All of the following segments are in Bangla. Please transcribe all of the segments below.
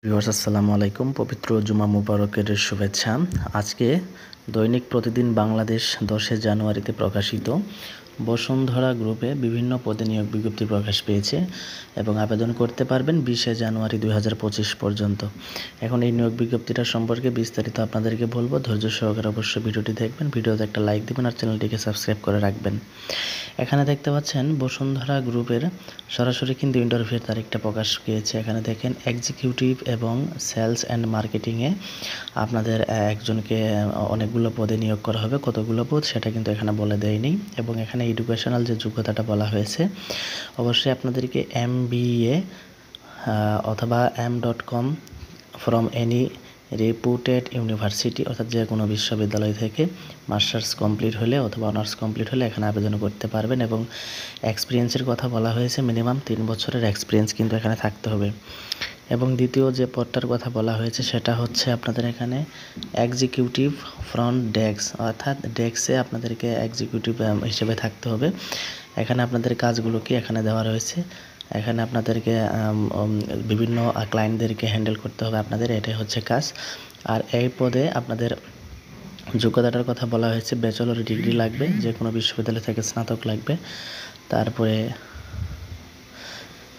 ভিউয়ার্স আসসালামু আলাইকুম। পবিত্র জুমা মুবারকের শুভেচ্ছা। আজকে দৈনিক প্রতিদিন বাংলাদেশ 10 জানুয়ারিতে প্রকাশিত বসুন্ধরা গ্রুপে বিভিন্ন পদে নিয়োগ বিজ্ঞপ্তি প্রকাশ পেয়েছে এবং আবেদন করতে পারবেন 20 জানুয়ারি 2025 পর্যন্ত। এখন এই নিয়োগ বিজ্ঞপ্তিটা সম্পর্কে বিস্তারিত আপনাদেরকে বলবো। ধৈর্য সহকারে অবশ্যই ভিডিওটি দেখবেন, ভিডিওতে একটা লাইক দিবেন আর চ্যানেলটিকে সাবস্ক্রাইব করে রাখবেন। এখানে দেখতে পাচ্ছেন বসুন্ধরা গ্রুপের সরাসরি কিন্তু ইন্টারভিউয়ের তারিখটা প্রকাশ পেয়েছে। এখানে দেখেন এক্সিকিউটিভ এবং সেলস অ্যান্ড মার্কেটিংয়ে আপনাদের একজনকে অনেকগুলো পদে নিয়োগ করা হবে। কতগুলো পদ সেটা কিন্তু এখানে বলে দেয়নি এবং এখানে এডুকেশনাল যে যোগ্যতাটা বলা হয়েছে অবশ্যই আপনাদেরকে MBA অথবা M.com ফ্রম এনি রেপুটেড ইউনিভার্সিটি অর্থাৎ যে কোনো বিশ্ববিদ্যালয় থেকে মাস্টার্স কমপ্লিট হলে অথবা অনার্স কমপ্লিট হলে এখানে আবেদন করতে পারবেন এবং এক্সপিরিয়েন্সের কথা বলা হয়েছে মিনিমাম 3 বছরের এক্সপিরিয়েন্স কিন্তু এখানে থাকতে হবে। এবং দ্বিতীয় যে পদটার কথা বলা হয়েছে সেটা হচ্ছে আপনাদের এখানে এক্সিকিউটিভ ফ্রন্ট ডেস্ক অর্থাৎ ডেস্কে আপনাদেরকে এক্সিকিউটিভ হিসেবে থাকতে হবে। এখানে আপনাদের কাজগুলো কি এখানে দেওয়া রয়েছে। এখানে আপনাদেরকে বিভিন্ন ক্লায়েন্টদেরকে হ্যান্ডেল করতে হবে আপনাদের, এটাই হচ্ছে কাজ। আর এই পদে আপনাদের যোগ্যতাটার কথা বলা হয়েছে ব্যাচেলর ডিগ্রি লাগবে, যে কোনো বিশ্ববিদ্যালয় থেকে স্নাতক লাগবে। তারপরে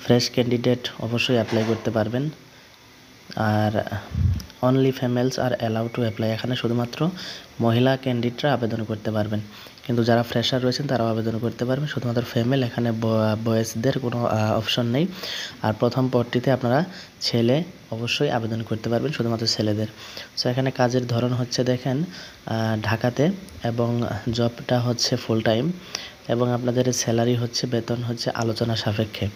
ফ্রেশ ক্যান্ডিডেট অবশ্যই অ্যাপ্লাই করতে পারবেন। আর only females are allowed to apply, এখানে শুধুমাত্র মহিলা ক্যান্ডিডেটরা আবেদন করতে পারবেন, কিন্তু যারা ফ্রেশার রয়েছেন তারাও আবেদন করতে পারবেন, শুধুমাত্র ফিমেল, এখানে বয়েজদের কোনো অপশন নেই। আর প্রথম পদটিতে আপনারা ছেলে অবশ্যই আবেদন করতে পারবেন, শুধুমাত্র ছেলেদের। সো এখানে কাজের ধরন হচ্ছে দেখেন ঢাকাতে এবং জবটা হচ্ছে ফুল টাইম এবং আপনাদের স্যালারি হচ্ছে বেতন হচ্ছে আলোচনা সাপেক্ষে।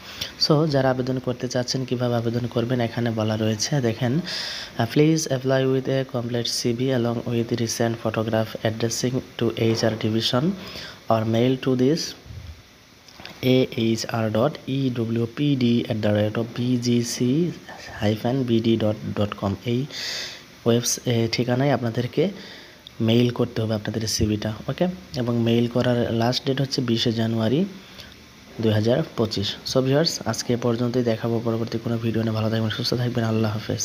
সো যারা আবেদন করতে চাচ্ছেন কিভাবে আবেদন করবেন এখানে বলা রয়েছে দেখেন, please apply with a complete CV along with recent photograph addressing to HR division or mail to this ahr.ewpd@bgc-bd.com এই ঠিকানায় আপনাদেরকে মেইল করতে হবে আপনাদের সিভিটা। ওকে, এবং মেইল করার লাস্ট ডেট হচ্ছে 20 জানুয়ারি 2025। সো ভিউয়ার্স আজকে এ পর্যন্তই, দেখাবো পরবর্তী কোনো ভিডিও নিয়ে। ভালো থাকবেন, সুস্থ থাকবেন, আল্লাহ হাফেজ।